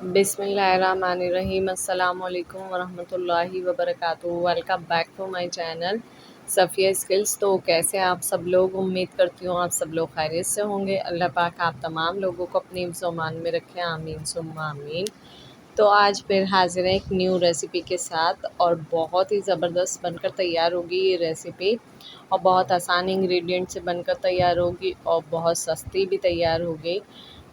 बिस्मिल्लाहिर्रहमानिर्रहीम अस्सलाम वालेकुम वरहमतुल्लाहि वबरकातुहू। Welcome back to my channel Safiya skills. तो कैसे आप सब लोग, उम्मीद करती हूँ आप सब लोग खैरियत से होंगे। अल्लाह पाक आप तमाम लोगों को अपनी ईमान में रखें, आमीन सुम्मा आमीन। तो आज फिर हाजिर है एक न्यू रेसिपी के साथ और बहुत ही ज़बरदस्त बनकर तैयार होगी ये रेसिपी और बहुत आसान इंग्रेडिएंट से बनकर तैयार होगी और बहुत सस्ती भी तैयार होगी,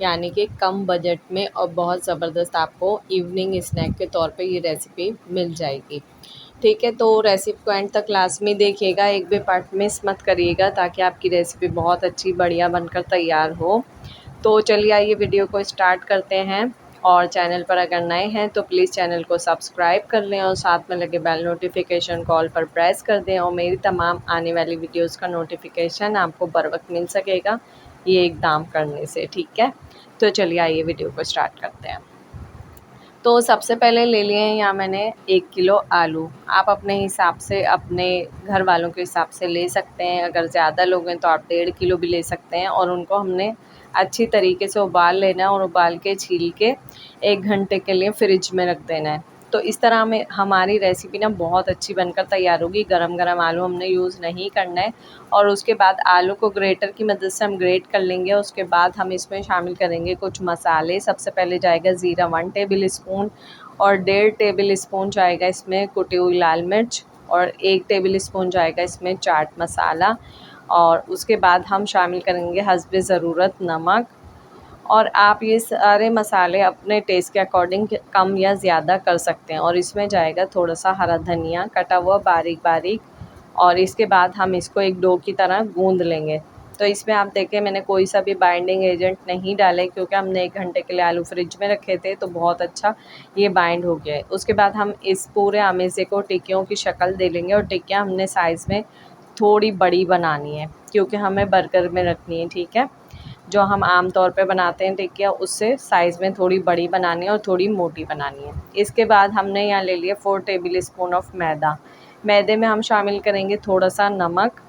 यानी कि कम बजट में और बहुत ज़बरदस्त आपको इवनिंग स्नैक के तौर पे ये रेसिपी मिल जाएगी। ठीक है, तो रेसिपी को एंड तक क्लास में देखिएगा, एक भी पार्ट मिस मत करिएगा ताकि आपकी रेसिपी बहुत अच्छी बढ़िया बनकर तैयार हो। तो चलिए आइए वीडियो को स्टार्ट करते हैं। और चैनल पर अगर नए हैं तो प्लीज़ चैनल को सब्सक्राइब कर लें और साथ में लगे बेल नोटिफिकेशन कॉल पर प्रेस कर दें और मेरी तमाम आने वाली वीडियोस का नोटिफिकेशन आपको बर वक्त मिल सकेगा ये एकदम करने से। ठीक है, तो चलिए आइए वीडियो को स्टार्ट करते हैं। तो सबसे पहले ले लिए हैं यहाँ मैंने 1 किलो आलू। आप अपने हिसाब से, अपने घर वालों के हिसाब से ले सकते हैं। अगर ज़्यादा लोग हैं तो आप 1.5 किलो भी ले सकते हैं। और उनको हमने अच्छी तरीके से उबाल लेना है और उबाल के छील के 1 घंटे के लिए फ्रिज में रख देना है। तो इस तरह में हमारी रेसिपी ना बहुत अच्छी बनकर तैयार होगी। गरम गरम आलू हमने यूज़ नहीं करना है। और उसके बाद आलू को ग्रेटर की मदद से हम ग्रेट कर लेंगे। उसके बाद हम इसमें शामिल करेंगे कुछ मसाले। सबसे पहले जाएगा ज़ीरा 1 टेबल स्पून और 1.5 टेबल स्पून जाएगा इसमें कुटी हुई लाल मिर्च और 1 टेबल स्पून जाएगा इसमें चाट मसाला। और उसके बाद हम शामिल करेंगे हस्बे ज़रूरत नमक। और आप ये सारे मसाले अपने टेस्ट के अकॉर्डिंग कम या ज़्यादा कर सकते हैं। और इसमें जाएगा थोड़ा सा हरा धनिया कटा हुआ बारीक बारीक। और इसके बाद हम इसको एक डो की तरह गूंद लेंगे। तो इसमें आप देखें मैंने कोई सा भी बाइंडिंग एजेंट नहीं डाले क्योंकि हमने 1 घंटे के लिए आलू फ्रिज में रखे थे, तो बहुत अच्छा ये बाइंड हो गया है। उसके बाद हम इस पूरे आमेज़े को टिक्कियों की शक्ल दे लेंगे और टिक्कियाँ हमने साइज़ में थोड़ी बड़ी बनानी है क्योंकि हमें बर्गर में रखनी है। ठीक है, जो हम आम तौर पे बनाते हैं टिक्कियाँ उससे साइज़ में थोड़ी बड़ी बनानी है और थोड़ी मोटी बनानी है। इसके बाद हमने यहाँ ले लिया 4 टेबल स्पून ऑफ मैदा। मैदे में हम शामिल करेंगे थोड़ा सा नमक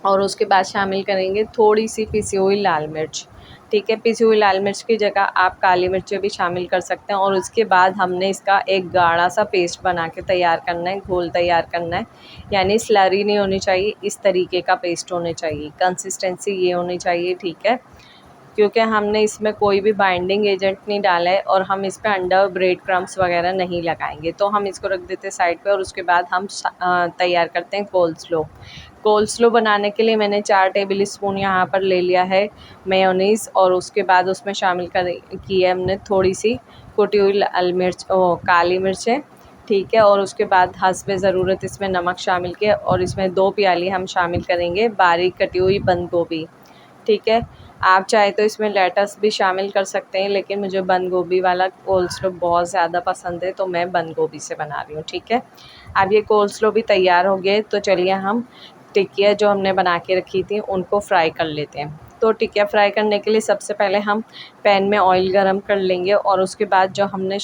और उसके बाद शामिल करेंगे थोड़ी सी पिसी हुई लाल मिर्च। ठीक है, पिसी हुई लाल मिर्च की जगह आप काली मिर्चें भी शामिल कर सकते हैं। और उसके बाद हमने इसका एक गाढ़ा सा पेस्ट बना के तैयार करना है, घोल तैयार करना है। यानी स्लरी नहीं होनी चाहिए, इस तरीके का पेस्ट होने चाहिए, कंसिस्टेंसी ये होनी चाहिए। ठीक है, क्योंकि हमने इसमें कोई भी बाइंडिंग एजेंट नहीं डाला है और हम इस पर अंडा ब्रेड क्रम्स वगैरह नहीं लगाएंगे। तो हम इसको रख देते हैं साइड पे और उसके बाद हम तैयार करते हैं कोल्स्लो। कोल्स्लो बनाने के लिए मैंने 4 टेबल स्पून यहाँ पर ले लिया है मेयोनीज़। और उसके बाद उसमें शामिल की है हमने थोड़ी सी कुटी हुई लाल मिर्च काली मिर्चें। ठीक है, और उसके बाद हस्बे ज़रूरत इसमें नमक शामिल किया और इसमें 2 प्याली हम शामिल करेंगे बारीक कटी हुई बंद गोभी। ठीक है, आप चाहे तो इसमें लेटस भी शामिल कर सकते हैं, लेकिन मुझे बंद गोभी वाला कोल्स्लो बहुत ज़्यादा पसंद है तो मैं बंद गोभी से बना रही हूँ। ठीक है, अब ये कोल्स्लो भी तैयार हो गए तो चलिए हम टिक्कियाँ जो हमने बना के रखी थी उनको फ्राई कर लेते हैं। तो टिक्कियाँ फ्राई करने के लिए सबसे पहले हम पैन में ऑयल गरम कर लेंगे और उसके बाद जो हमने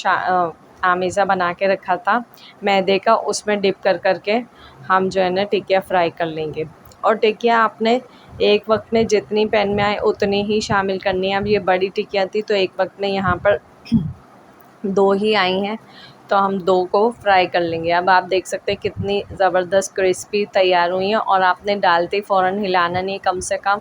आमेज़ा बना के रखा था मैदे का उसमें डिप कर करके हम जो है ना टिक्कियाँ फ्राई कर लेंगे। और टिक्कियाँ आपने एक वक्त में जितनी पैन में आए उतनी ही शामिल करनी है। अब ये बड़ी टिक्कियाँ थी तो एक वक्त में यहाँ पर 2 ही आई हैं तो हम 2 को फ्राई कर लेंगे। अब आप देख सकते हैं कितनी ज़बरदस्त क्रिस्पी तैयार हुई हैं और आपने डालते ही फ़ौरन हिलाना नहीं, कम से कम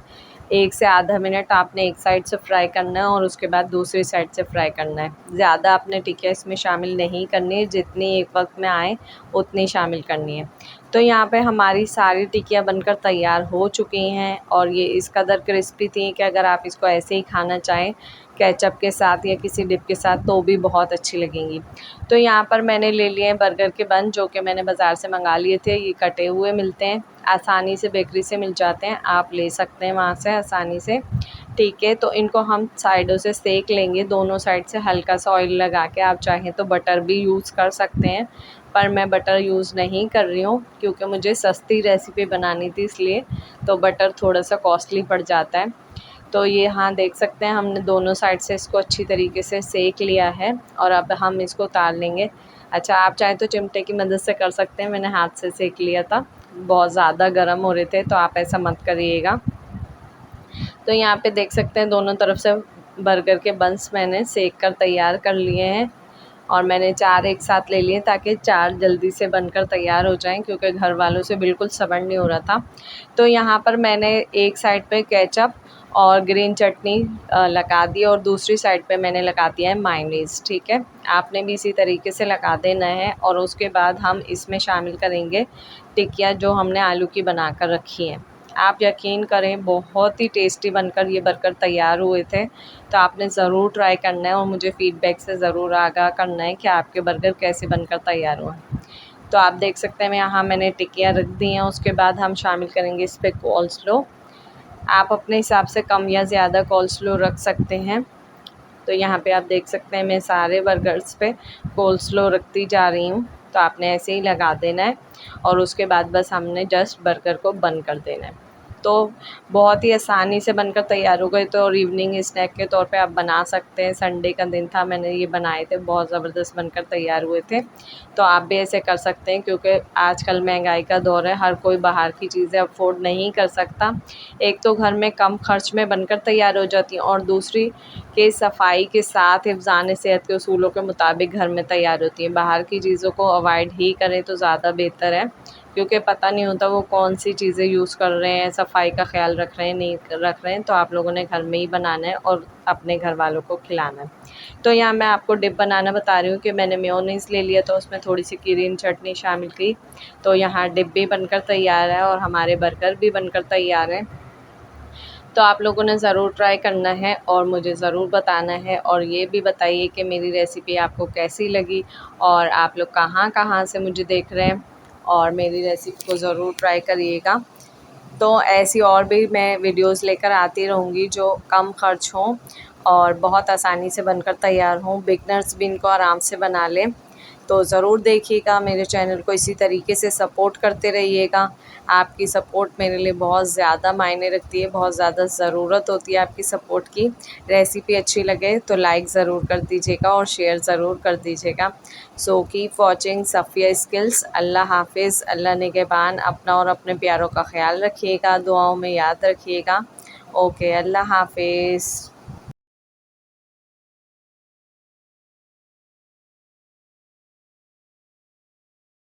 1 से आधा मिनट आपने एक साइड से फ्राई करना है और उसके बाद दूसरी साइड से फ्राई करना है। ज़्यादा आपने टिक्कियाँ इसमें शामिल नहीं करनी है, जितनी एक वक्त में आए उतनी शामिल करनी है। तो यहाँ पे हमारी सारी टिक्कियाँ बनकर तैयार हो चुकी हैं और ये इस कदर क्रिस्पी थी कि अगर आप इसको ऐसे ही खाना चाहें केचप के साथ या किसी डिप के साथ तो भी बहुत अच्छी लगेंगी। तो यहाँ पर मैंने ले लिए हैं बर्गर के बन, जो कि मैंने बाज़ार से मंगा लिए थे। ये कटे हुए मिलते हैं, आसानी से बेकरी से मिल जाते हैं, आप ले सकते हैं वहाँ से आसानी से। ठीक है, तो इनको हम साइडों से सेक लेंगे, दोनों साइड से हल्का सा ऑयल लगा के। आप चाहें तो बटर भी यूज़ कर सकते हैं, पर मैं बटर यूज़ नहीं कर रही हूँ क्योंकि मुझे सस्ती रेसिपी बनानी थी, इसलिए तो बटर थोड़ा सा कॉस्टली पड़ जाता है। तो ये हाँ देख सकते हैं हमने दोनों साइड से इसको अच्छी तरीके से सेक लिया है और अब हम इसको उतार लेंगे। अच्छा, आप चाहें तो चिमटे की मदद से कर सकते हैं, मैंने हाथ से सेक लिया था, बहुत ज़्यादा गर्म हो रहे थे तो आप ऐसा मत करिएगा। तो यहाँ पे देख सकते हैं दोनों तरफ से बर्गर के बंस मैंने सेक कर तैयार कर लिए हैं और मैंने 4 एक साथ ले लिए ताकि 4 जल्दी से बनकर तैयार हो जाएं, क्योंकि घर वालों से बिल्कुल सब्र नहीं हो रहा था। तो यहाँ पर मैंने एक साइड पे केचप और ग्रीन चटनी लगा दी और दूसरी साइड पे मैंने लगा दिया है मायोनीज़। ठीक है, आपने भी इसी तरीके से लगा देना है। और उसके बाद हम इसमें शामिल करेंगे टिक्कियाँ जो हमने आलू की बना कर रखी हैं। आप यकीन करें, बहुत ही टेस्टी बनकर ये बर्गर तैयार हुए थे। तो आपने ज़रूर ट्राई करना है और मुझे फ़ीडबैक से ज़रूर आगाह करना है कि आपके बर्गर कैसे बनकर तैयार हुए। तो आप देख सकते हैं यहाँ मैंने टिक्कियाँ रख दी हैं। उसके बाद हम शामिल करेंगे इस पे कोल्स्लो। आप अपने हिसाब से कम या ज़्यादा कोल्स्लो रख सकते हैं। तो यहाँ पे आप देख सकते हैं मैं सारे बर्गर्स पे कोल्स्लो रखती जा रही हूँ। तो आपने ऐसे ही लगा देना है और उसके बाद बस हमने जस्ट बर्गर को बंद कर देना है। तो बहुत ही आसानी से बनकर तैयार हो गए। तो और इवनिंग स्नैक के तौर पे आप बना सकते हैं। संडे का दिन था, मैंने ये बनाए थे, बहुत ज़बरदस्त बनकर तैयार हुए थे। तो आप भी ऐसे कर सकते हैं, क्योंकि आजकल महंगाई का दौर है, हर कोई बाहर की चीज़ें अफ़ोर्ड नहीं कर सकता। एक तो घर में कम खर्च में बनकर तैयार हो जाती हैं और दूसरी के सफाई के साथ हिफ़्ज़ान सेहत के उसूलों के मुताबिक घर में तैयार होती हैं। बाहर की चीज़ों को अवॉइड ही करें तो ज़्यादा बेहतर है, क्योंकि पता नहीं होता वो कौन सी चीज़ें यूज़ कर रहे हैं, सफाई का ख्याल रख रहे हैं नहीं रख रहे हैं। तो आप लोगों ने घर में ही बनाना है और अपने घर वालों को खिलाना है। तो यहाँ मैं आपको डिप बनाना बता रही हूँ कि मैंने मेयोनीज़ ले लिया, तो उसमें थोड़ी सी ग्रीन चटनी शामिल की। तो यहाँ डिप भी बनकर तैयार है और हमारे बर्गर भी बनकर तैयार हैं। तो आप लोगों ने ज़रूर ट्राई करना है और मुझे ज़रूर बताना है। और ये भी बताइए कि मेरी रेसिपी आपको कैसी लगी और आप लोग कहाँ कहाँ से मुझे देख रहे हैं, और मेरी रेसिपी को ज़रूर ट्राई करिएगा। तो ऐसी और भी मैं वीडियोस लेकर आती रहूँगी जो कम खर्च हों और बहुत आसानी से बनकर तैयार हों, बिगनर्स भी इनको आराम से बना लें। तो ज़रूर देखिएगा, मेरे चैनल को इसी तरीके से सपोर्ट करते रहिएगा। आपकी सपोर्ट मेरे लिए बहुत ज़्यादा मायने रखती है, बहुत ज़्यादा ज़रूरत होती है आपकी सपोर्ट की। रेसिपी अच्छी लगे तो लाइक ज़रूर कर दीजिएगा और शेयर ज़रूर कर दीजिएगा। So keep watching Safiya skills. अल्लाह हाफिज़, अल्लाह निगहबान। अपना और अपने प्यारों का ख्याल रखिएगा, दुआओं में याद रखिएगा। ओके, अल्लाह हाफिज़।